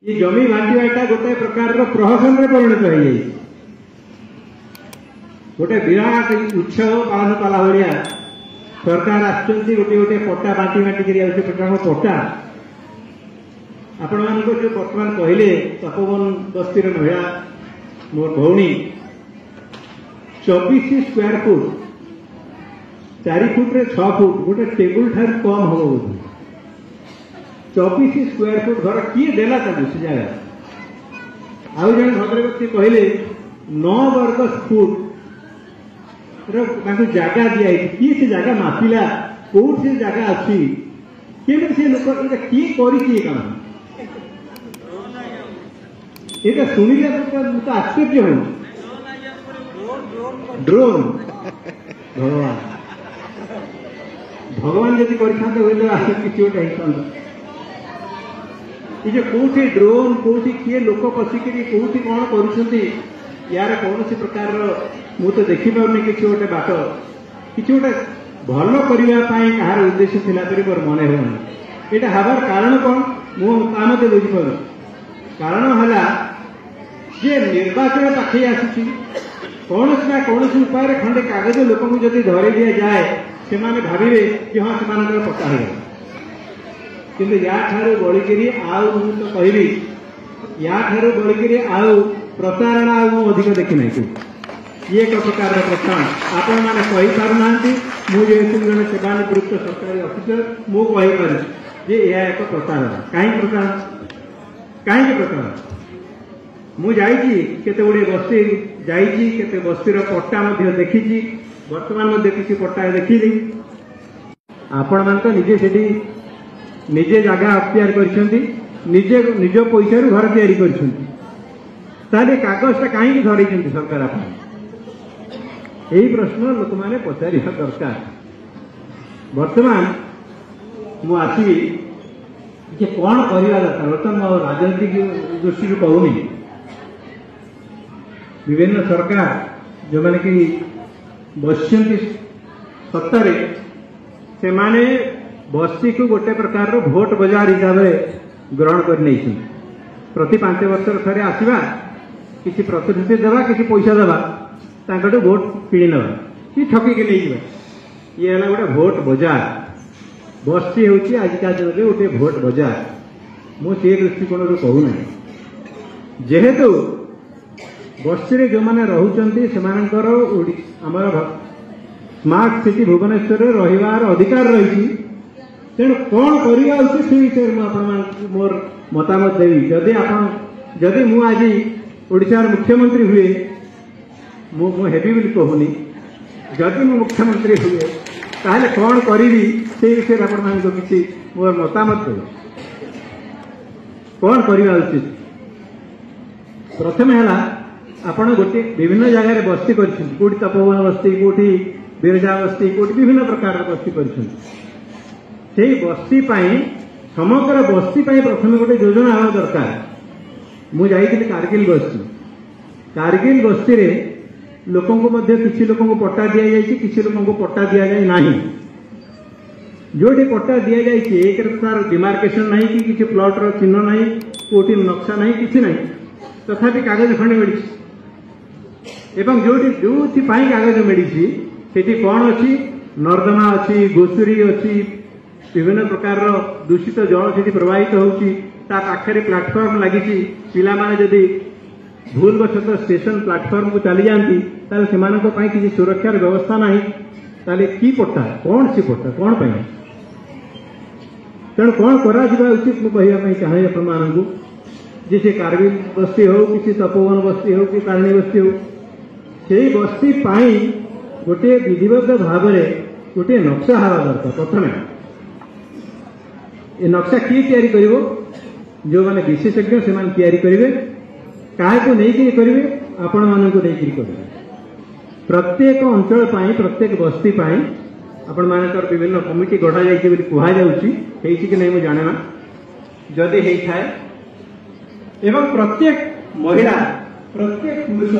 ये जमी बांटिवाटा गोटे प्रकार प्रहसन में परिणत हो जाए गोटे विराट उत्सव पालन कला भाया सरकार आसुच्च गोटे गोटे पट्टा बांटी बांटिक प्रकार पट्टा आपण मान जो बर्तमान कहले तपोवन बस्ती महिला मोर भौणी 24 स्क्वायर फुट 4 फुट रे 6 फुट गोटे टेबुल ठार कम हम बोध 24 स्क्वायर फुट घर किए देला से जगह आउ जन भद्र व्यक्ति कहले 9 वर्ग फुट जगह दिया किए से जगह मापिला कौट से जगह अच्छी केवल से लोक किए कर काम ये शुणिले तो आश्चर्य हो ड्रोन भगवान भगवान जब कर किसी गोटे ये कौटी ड्रोन कौटी किए लोक पशिक कौटी कौन कर यार कौन प्रकार मु तो देखिपारे किसी गोटे बाट किसी गोटे भल करने कहार उद्देश्य थिला परी मोर मन हो यहाँ हबार कारण कौन मुझे बुझीपार कारण है जे निर्वाचन पाखे आसी कौन ना कौन उपाय खंडे कागज लोक जदि धरी दि जाए से भावे कि हाँ से पक्का हो किंतु या ठारू बलिकी आउ मु तो कहली या ठारू बलिकी आउ प्रतारणा आउ अधिक देखी ना ये एक प्रकार प्रतारण आपण मैंने कहीपारना मुझे जन सेवानिवृत्त सरकारी अफिसर मुझे यह एक प्रतारणा कहीं प्रतारण मुझे गुड़े बस्ती जाते बस्तीर पट्टा देखी बर्तमान किसी पट्टा देखी आपण मान तो निजे से निजे जगह अख्तियार करछंती निजे निज पैसा घर तैयारी करछंती कागजटा कहीं धरई सरकार आप यही प्रश्न लोक मैंने पचार दरकार बर्तमान मु आसवी कौन करवा दरकार बर्तमान राजनीतिक दृष्टि कहूनी विभिन्न सरकार जो मैंने कि बसंती सत्तारे से माने बस्ती को गोटे प्रकार भोट बजार हिसाब से ग्रहण कर प्रति 5 वर्ष थे आसवा किसी प्रतिश्रुति देवा किसी पैसा देवा भोट किणी ना कि ठकिक नहीं ये है गोटे भोट बजार बस्ती हूँ आजिका दिन में गोटे भोट बजार मुझे दृष्टिकोण कहूना जेहेतु बस्ती जो मैंने रोचंती से आमर स्मार्ट सिटी भुवनेश्वर रहिबार अधिकार रही तेणु कौन करवा उचित से विषय में मोर मतामत देवी जदि जदि मु आज ओडिशार मुख्यमंत्री हुए हेबी बोली कहूनी जदि मु मुख्यमंत्री हुए ताहले कौन करी से विषय आपण किसी मोर मतामत देवी कौन करवा उचित प्रथम है आपण गोटे विभिन्न जगह बस्ती कौटी तपोवन बस्ती कौटी बिरजा बस्ती कौटी विभिन्न प्रकार बस्ती कर बस्ती समग्र बस्ती प्रथम गोटे योजना आवा दरकार मुझे कारगिल बस्ती रे लोकों को किसी लोकों को पट्टा दि जाए किसी लोकों को पट्टा दि जाए नहीं जो पट्टा दि जाए एक तार डिमार्केशन नहीं कि किसी प्लॉट रो चिन्ह नहीं कोटी नक्शा नहीं किसी नहीं तथापि कागज खंडे मिली एवं जो कागज मिली से कौन अच्छी नर्दमा अच्छी घोषुरी अच्छी विभिन्न प्रकार दूषित जल से प्रवाहित होखे प्लाटफर्म लगी पिला माने जदि भूल बशत स्टेशन प्लाटफर्म को चली जाती से किसी सुरक्षार व्यवस्था नहीं ताले की पट्टा कौन सी पट्टा कौन तेणु कौन करा उचित मुझे चाहे अपन जी से कारगिल बस्ती हो कि तपोवन बस्ती हो कि तारिणी बस्ती हो से बस्ती गोटे विधिबद्ध भाव में गोटे नक्शा हवा दरकार प्रथम ये नक्शा किए तैयारी करिवो जो माने विशेषज्ञ से माने तैयारी करिवे काहे को नहीं कि करिवे आपण माने को नहीं कि करिवे प्रत्येक अंचल प्रत्येक बस्ती आपण माने कर विभिन्न कमिटी गठा जाइछि बोली कुहा जाउछि हेछि कि नहीं मु जाने ना जदि हेइ थाए एवं प्रत्येक महिला प्रत्येक पुरुष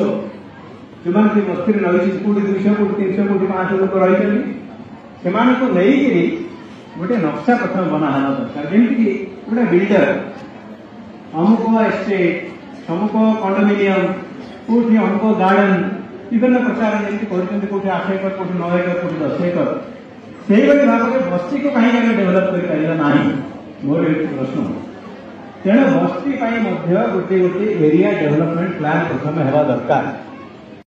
जो मैंने बस्ती में रही कोटी 200 कोटी 300 कोटी 500 लोक रही से गोटे नक्शा प्रथम बना दरकार जमीक गोटे बिल्डर अमुक एस्टेट अमुक कंडोमिनियम कौटी अमुक गार्डन विभिन्न प्रकार जमी कौटी 8 एकर कौटी 9 एकर कौटी 10 एकर से भाव में बस्ती को कहीं आगे डेभलप करना मोर एक प्रश्न तेणु बस्ती गोटे गोटे एरिया डेभलपमेंट प्लान प्रथम होगा दरकार